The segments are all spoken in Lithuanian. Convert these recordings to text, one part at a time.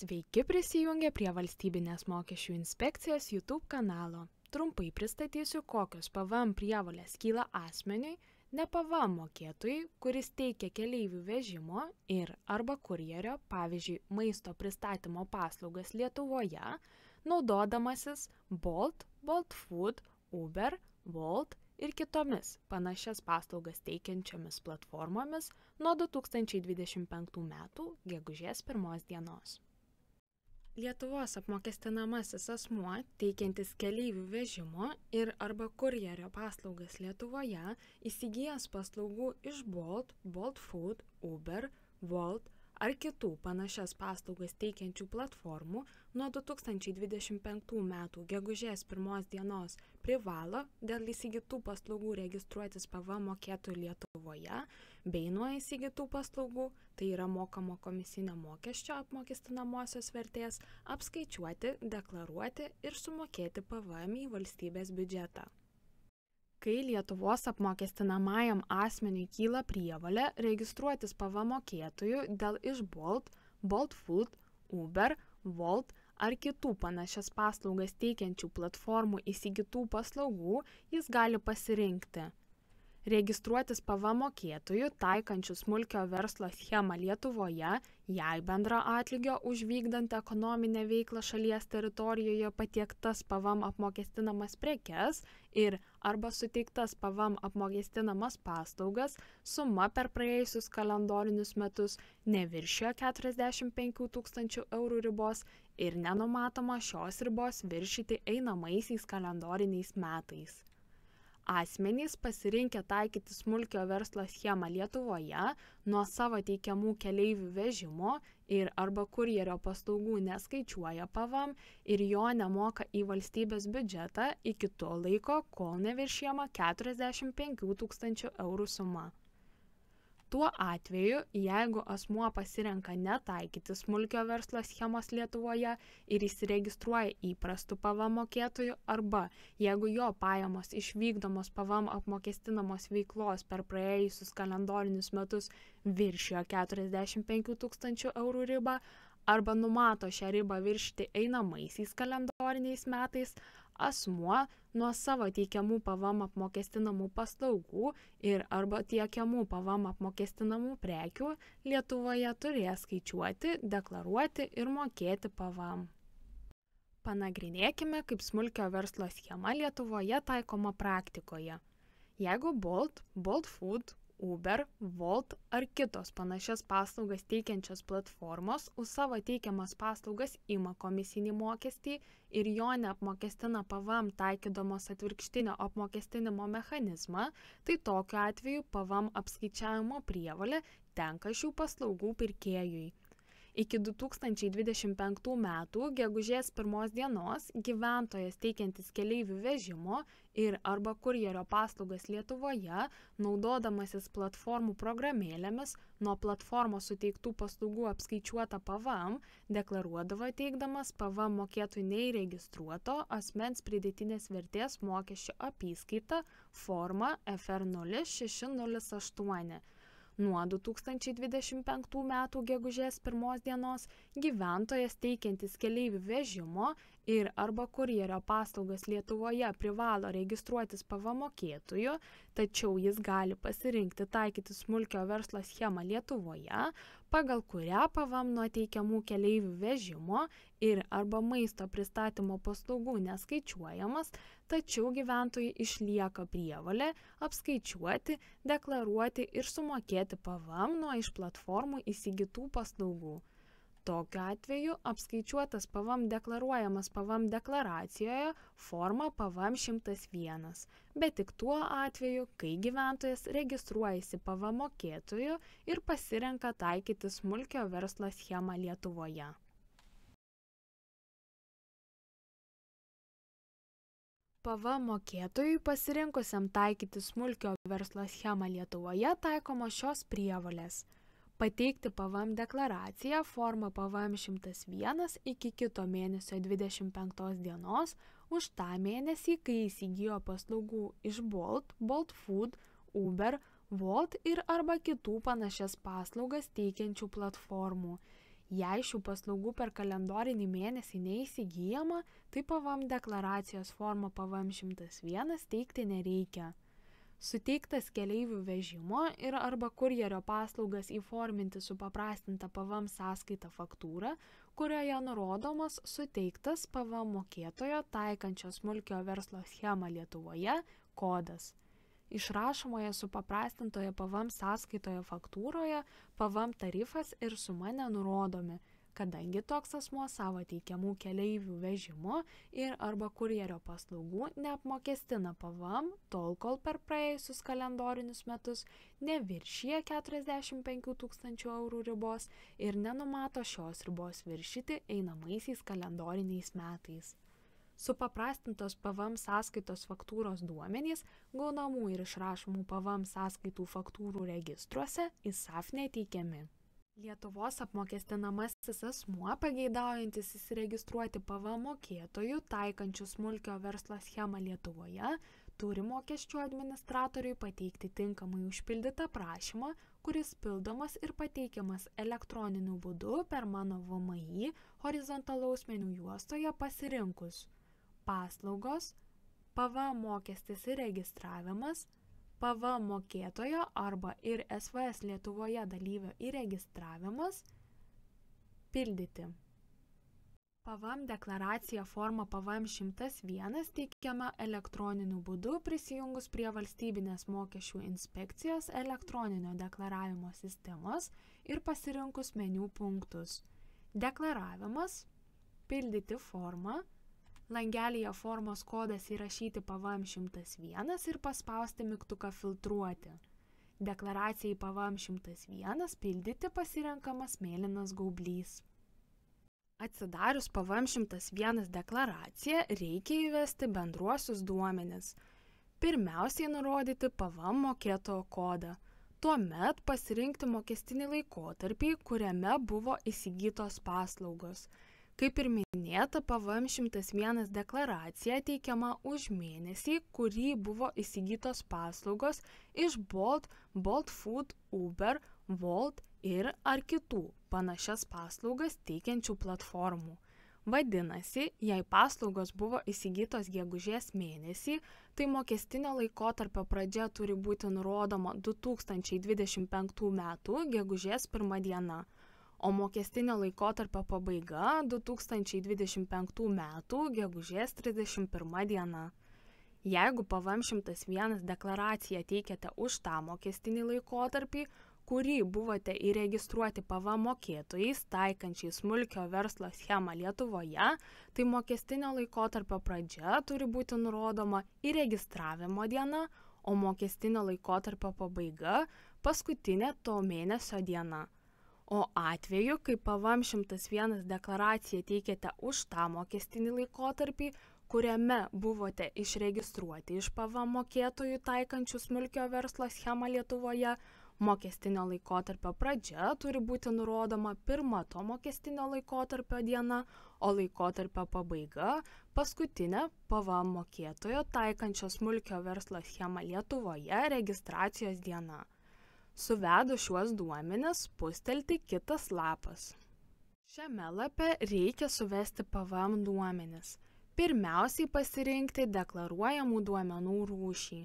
Sveiki prisijungę prie Valstybinės mokesčių inspekcijos YouTube kanalo. Trumpai pristatysiu, kokios PVM prievolės kyla asmeniui, ne PVM mokėtojui, kuris teikia keleivių vežimo ir arba kurjerio, pavyzdžiui, maisto pristatymo paslaugas Lietuvoje, naudodamasis Bolt, Bolt Food, Uber, Wolt ir kitomis panašias paslaugas teikiančiomis platformomis nuo 2025 m. gegužės 1 dienos. Lietuvos apmokestinamasis asmuo, teikiantis keleivių vežimo ir arba kurjerio paslaugas Lietuvoje, įsigijęs paslaugų iš Bolt, Bolt Food, Uber, Wolt ar kitų panašias paslaugas teikiančių platformų nuo 2025 m. gegužės 1 dienos privalo dėl įsigytų paslaugų registruotis PVM mokėtojų Lietuvoje bei nuo įsigytų paslaugų, tai yra mokamo komisinio mokesčio apmokestinamosios vertės, apskaičiuoti, deklaruoti ir sumokėti PVM į valstybės biudžetą. Kai Lietuvos apmokestinamajam asmeniui kyla prievolė registruotis PVM mokėtojų dėl iš Bolt, Bolt Food, Uber, Wolt ar kitų panašias paslaugas teikiančių platformų įsigytų paslaugų, jis gali pasirinkti registruotis PVM mokėtojų taikančių smulkio verslo schemą Lietuvoje, jei bendra atlygio už vykdant ekonominę veiklą šalies teritorijoje patiektas PVM apmokestinamas prekes ir arba suteiktas PVM apmokestinamas paslaugas, suma per praėjusius kalendorinius metus neviršijo 45 000 eurų ribos ir nenumatoma šios ribos viršyti einamaisiais kalendoriniais metais. Asmenys pasirinkę taikyti smulkio verslo schemą Lietuvoje nuo savo teikiamų keleivių vežimo ir arba kurjerio paslaugų neskaičiuoja PVM ir jo nemoka į valstybės biudžetą iki to laiko, kol neviršijama 45 000 eurų suma. Tuo atveju, jeigu asmuo pasirenka netaikyti smulkio verslo schemos Lietuvoje ir įsiregistruoja įprastų PVM mokėtojų arba jeigu jo pajamos iš vykdomos PVM apmokestinamos veiklos per praėjusius kalendorinius metus viršijo 45 000 eurų ribą arba numato šią ribą viršyti einamaisiais kalendoriniais metais, asmuo nuo savo teikiamų PVM apmokestinamų paslaugų ir arba tiekiamų PVM apmokestinamų prekių Lietuvoje turės skaičiuoti, deklaruoti ir mokėti PVM. Panagrinėkime, kaip smulkio verslo schema Lietuvoje taikoma praktikoje. Jeigu Bolt, Bolt Food, Uber, Wolt ar kitos panašias paslaugas teikiančios platformos už savo teikiamas paslaugas ima komisinį mokestį ir jo neapmokestina PVM taikydamos atvirkštinio apmokestinimo mechanizmą, tai tokiu atveju PVM apskaičiavimo prievolė tenka šių paslaugų pirkėjui. Iki 2025 m. gegužės 1 dienos gyventojas teikiantis keleivių vežimo ir arba kurjerio paslaugas Lietuvoje, naudodamasis platformų programėlėmis, nuo platformos suteiktų paslaugų apskaičiuotą PVM, deklaruodavo teikdamas PVM mokėtojų neįregistruoto asmens pridėtinės vertės mokesčio apyskaitą forma FR0608. Nuo 2025 m. gegužės 1 dienos gyventojas teikiantis keleivių vežimo ir arba kurjerio paslaugas Lietuvoje privalo registruotis PVM mokėtoju, tačiau jis gali pasirinkti taikyti smulkio verslo schemą Lietuvoje, pagal kurią PVM nuo teikiamų keleivių vežimo ir arba maisto pristatymo paslaugų neskaičiuojamas, tačiau gyventojai išlieka prievolė apskaičiuoti, deklaruoti ir sumokėti PVM nuo iš platformų įsigytų paslaugų. Tokiu atveju apskaičiuotas PVM deklaruojamas PVM deklaracijoje forma PVM 101, bet tik tuo atveju, kai gyventojas registruojasi PVM mokėtoju ir pasirenka taikyti smulkio verslo schemą Lietuvoje. PVM mokėtojui pasirinkusiam taikyti smulkio verslo schemą Lietuvoje taikomos šios prievolės. Pateikti PVM deklaraciją forma PVM 101 iki kito mėnesio 25 dienos už tą mėnesį, kai įsigijo paslaugų iš Bolt, Bolt Food, Uber, Wolt ir arba kitų panašias paslaugas teikiančių platformų. Jei šių paslaugų per kalendorinį mėnesį neįsigyjama, tai PVM deklaracijos formą PVM 101 teikti nereikia. Suteiktas keleivių vežimo ir arba kurjerio paslaugas įforminti supaprastintą PVM sąskaitą faktūrą, kurioje nurodomas suteiktas PVM mokėtojo taikančio smulkiojo verslo schemą Lietuvoje kodas. Išrašomoje supaprastintoje PVM sąskaitoje faktūroje PVM tarifas ir suma nenurodomi, kadangi toks asmuo savo teikiamų keleivių vežimo ir arba kurjerio paslaugų neapmokestina PVM tol, kol per praėjusius kalendorinius metus neviršija 45 000 eurų ribos ir nenumato šios ribos viršyti einamaisiais kalendoriniais metais. Supaprastintos PVM sąskaitos faktūros duomenys gaunamų ir išrašomų PVM sąskaitų faktūrų registruose ISAF neteikiami. Lietuvos apmokestinamasis asmuo pageidaujantis įsiregistruoti PVM mokėtojų taikančių smulkio verslo schemą Lietuvoje turi mokesčių administratoriui pateikti tinkamai užpildytą prašymą, kuris pildomas ir pateikiamas elektroniniu būdu per Mano VMI horizontalaus meniu juostoje pasirinkus paslaugos, PVM mokestis ir registravimas, PVM mokėtojo arba ir SVS Lietuvoje dalyvio įregistravimas, pildyti. PVM deklaracija forma PVM 101 teikiama elektroniniu būdu prisijungus prie valstybinės mokesčių inspekcijos elektroninio deklaravimo sistemos ir pasirinkus meniu punktus. Deklaravimas, pildyti formą, langelyje formos kodas įrašyti PVM 101 ir paspausti mygtuką filtruoti. Deklaracijai PVM 101 pildyti pasirenkamas mėlynas gaublys. Atsidarius PVM 101 deklaraciją reikia įvesti bendruosius duomenis. Pirmiausiai nurodyti PVM mokėtojo kodą. Tuomet pasirinkti mokestinį laikotarpį, kuriame buvo įsigytos paslaugos. Kaip ir minėta, PVM 101 deklaracija teikiama už mėnesį, kurį buvo įsigytos paslaugos iš Bolt, Bolt Food, Uber, Wolt ir ar kitų panašias paslaugas teikiančių platformų. Vadinasi, jei paslaugos buvo įsigytos gegužės mėnesį, tai mokestinio laikotarpio pradžia turi būti nurodoma 2025 metų gegužės 1 diena. O mokestinio laikotarpio pabaiga 2025 metų gegužės 31 diena. Jeigu PVM 101 deklaraciją teikiate už tą mokestinį laikotarpį, kurį buvote įregistruoti PVM mokėtojais taikančiai smulkio verslo schemą Lietuvoje, tai mokestinio laikotarpio pradžia turi būti nurodoma įregistravimo diena, o mokestinio laikotarpio pabaiga paskutinė to mėnesio diena. O atveju, kai PVM 101 deklaraciją teikiate už tą mokestinį laikotarpį, kuriame buvote išregistruoti iš PVM mokėtojų taikančių smulkio verslo schemą Lietuvoje, mokestinio laikotarpio pradžia turi būti nurodoma pirma to mokestinio laikotarpio diena, o laikotarpio pabaiga paskutinė PVM mokėtojo taikančio smulkio verslo schemą Lietuvoje registracijos diena. Suvedus šiuos duomenis, spustelti kitas lapas. Šiame lape reikia suvesti PVM duomenis. Pirmiausiai pasirinkti deklaruojamų duomenų rūšį.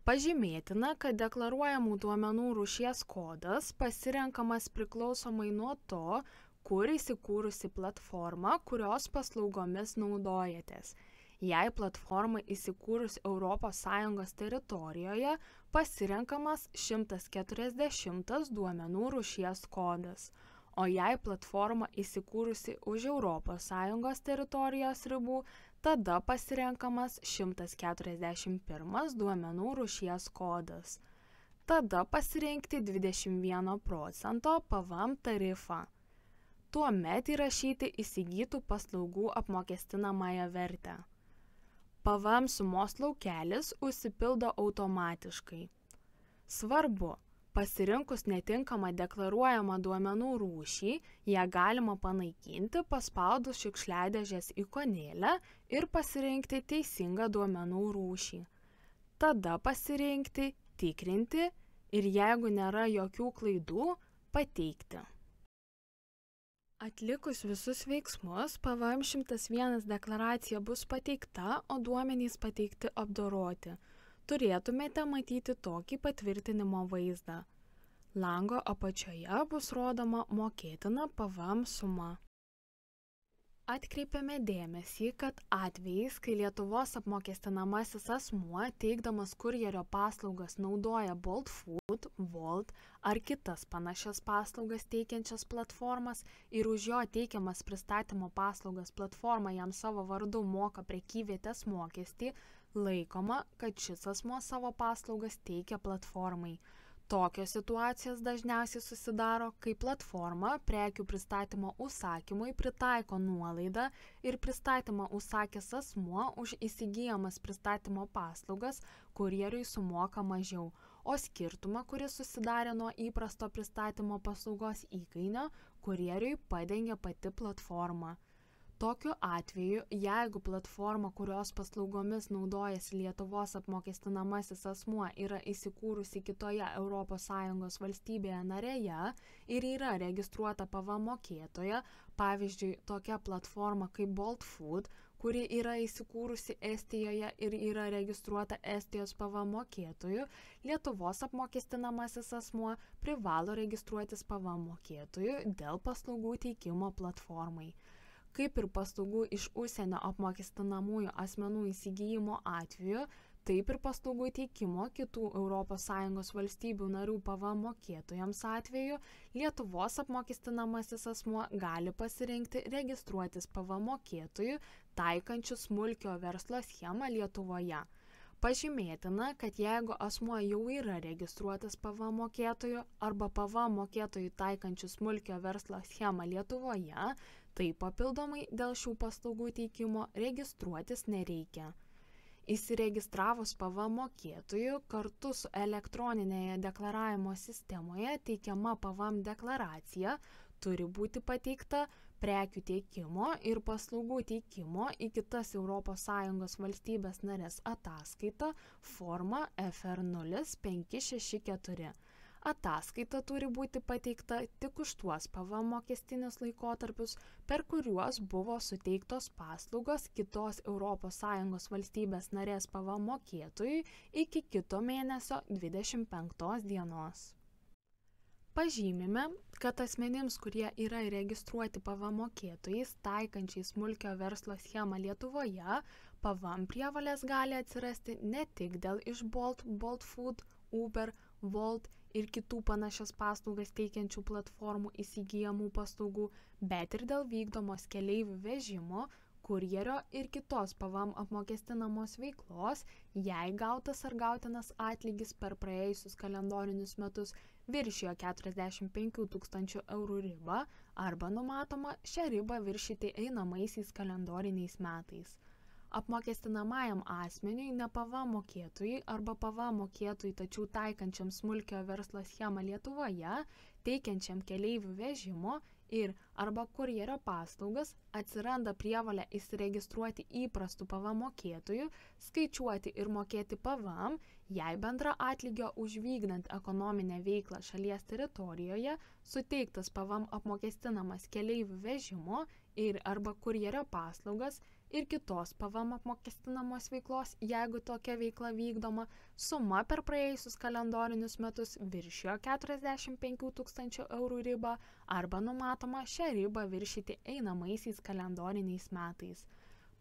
Pažymėtina, kad deklaruojamų duomenų rūšies kodas pasirenkamas priklausomai nuo to, kur įsikūrusi platforma, kurios paslaugomis naudojatės. Jei platforma įsikūrus ES teritorijoje, pasirenkamas 140 duomenų rūšies kodas, o jei platforma įsikūrusi už ES teritorijos ribų, tada pasirenkamas 141 duomenų rūšies kodas. Tada pasirinkti 21% PVM tarifą. Tuomet įrašyti įsigytų paslaugų apmokestinamąją vertę. PVM sumos laukelis užsipildo automatiškai. Svarbu, pasirinkus netinkamą deklaruojamą duomenų rūšį, ją galima panaikinti paspaudus šiukšliadėžės ikonėlę ir pasirinkti teisingą duomenų rūšį. Tada pasirinkti, tikrinti ir jeigu nėra jokių klaidų, pateikti. Atlikus visus veiksmus, PVM 101 deklaracija bus pateikta, o duomenys pateikti apdoroti. Turėtumėte matyti tokį patvirtinimo vaizdą. Lango apačioje bus rodoma mokėtina PVM suma. Atkreipiame dėmesį, kad atvejais, kai Lietuvos apmokestinamasis asmuo teikdamas kurjerio paslaugas naudoja Bolt Food, Wolt ar kitas panašias paslaugas teikiančias platformas ir už jo teikiamas pristatymo paslaugas platforma jam savo vardu moka prekyvietės mokestį, laikoma, kad šis asmuo savo paslaugas teikia platformai. Tokios situacijos dažniausiai susidaro, kai platforma prekių pristatymo užsakymui pritaiko nuolaidą ir pristatymą užsakęs asmuo už įsigyjamas pristatymo paslaugas kurjeriui sumoka mažiau, o skirtumą, kuris susidarė nuo įprasto pristatymo paslaugos įkainio, kurjeriui padengia pati platforma. Tokiu atveju, jeigu platforma, kurios paslaugomis naudojasi Lietuvos apmokestinamasis asmuo, yra įsikūrusi kitoje ES valstybėje narėje ir yra registruota PVM mokėtoja, pavyzdžiui, tokia platforma kaip Bolt Food, kuri yra įsikūrusi Estijoje ir yra registruota Estijos PVM mokėtoju, Lietuvos apmokestinamasis asmuo privalo registruotis PVM mokėtoju dėl paslaugų teikimo platformai. Kaip ir paslaugų iš užsienio apmokestinamųjų asmenų įsigijimo atveju, taip ir paslaugų teikimo kitų ES valstybių narių PVM mokėtojams atveju, Lietuvos apmokestinamasis asmuo gali pasirinkti registruotis PVM mokėtoju, taikančiu smulkio verslo schemą Lietuvoje. Pažymėtina, kad jeigu asmuo jau yra registruotas PVM mokėtoju arba PVM mokėtojų taikančių smulkio verslo schemą Lietuvoje, tai papildomai dėl šių paslaugų teikimo registruotis nereikia. Įsiregistravus PVM mokėtoju kartu su elektroninėje deklaravimo sistemoje teikiama PVM deklaracija turi būti pateikta prekių teikimo ir paslaugų teikimo į kitas ES valstybės narės ataskaita forma FR0564. Ataskaita turi būti pateikta tik už tuos PVM mokestinius laikotarpius, per kuriuos buvo suteiktos paslaugos kitos ES valstybės narės PVM mokėtojui iki kito mėnesio 25 dienos. Pažymime, kad asmenims, kurie yra įregistruoti PVM mokėtojais taikančiais smulkio verslo schemą Lietuvoje, PVM prievolės gali atsirasti ne tik dėl iš Bolt, Bolt Food, Uber, Wolt ir kitų panašias paslaugas teikiančių platformų įsigyjamų paslaugų, bet ir dėl vykdomos keleivių vežimo, kurjerio ir kitos PVM apmokestinamos veiklos, jei gautas ar gautinas atlygis per praėjusius kalendorinius metus viršijo 45 000 eurų ribą arba numatoma šią ribą viršyti einamaisiais kalendoriniais metais. Apmokestinamajam asmeniui ne PVM mokėtojai arba PVM mokėtojai tačiau taikančiam smulkio verslo schemą Lietuvoje, teikiančiam keleivių vežimo ir arba kurjerio paslaugas atsiranda prievolė įsiregistruoti įprastų PVM mokėtojų, skaičiuoti ir mokėti PVM, jei bendra atlygio už vykdant ekonominę veiklą šalies teritorijoje suteiktas PVM apmokestinamas keleivių vežimo ir arba kurjerio paslaugas ir kitos PVM apmokestinamos veiklos, jeigu tokia veikla vykdoma, suma per praėjusius kalendorinius metus viršijo 45 000 eurų ribą arba numatoma šią ribą viršyti einamaisiais kalendoriniais metais.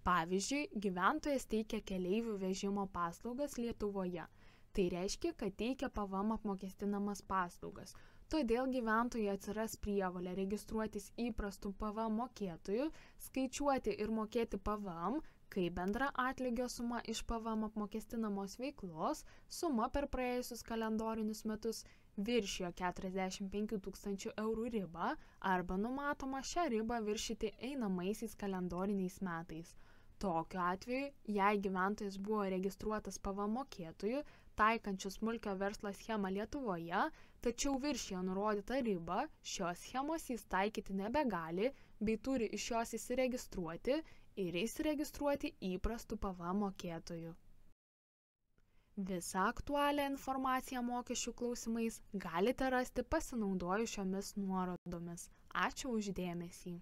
Pavyzdžiui, gyventojas teikia keleivių vežimo paslaugas Lietuvoje. Tai reiškia, kad teikia PVM apmokestinamas paslaugas. Todėl gyventojui atsiras prievolė registruotis įprastų PVM mokėtojų, skaičiuoti ir mokėti PVM, kai bendra atlygio suma iš PVM apmokestinamos veiklos suma per praėjusius kalendorinius metus viršijo 45 000 eurų ribą arba numatoma šią ribą viršyti einamaisiais kalendoriniais metais. Tokiu atveju, jei gyventojas buvo registruotas PVM mokėtoju, taikančių smulkio verslo schemą Lietuvoje, tačiau viršijo nurodytą ribą, šios schemos jis taikyti nebegali, bei turi iš jos įsiregistruoti ir įsiregistruoti įprastų PVM mokėtojų. Visą aktualią informaciją mokesčių klausimais galite rasti pasinaudojus šiomis nuorodomis. Ačiū už dėmesį.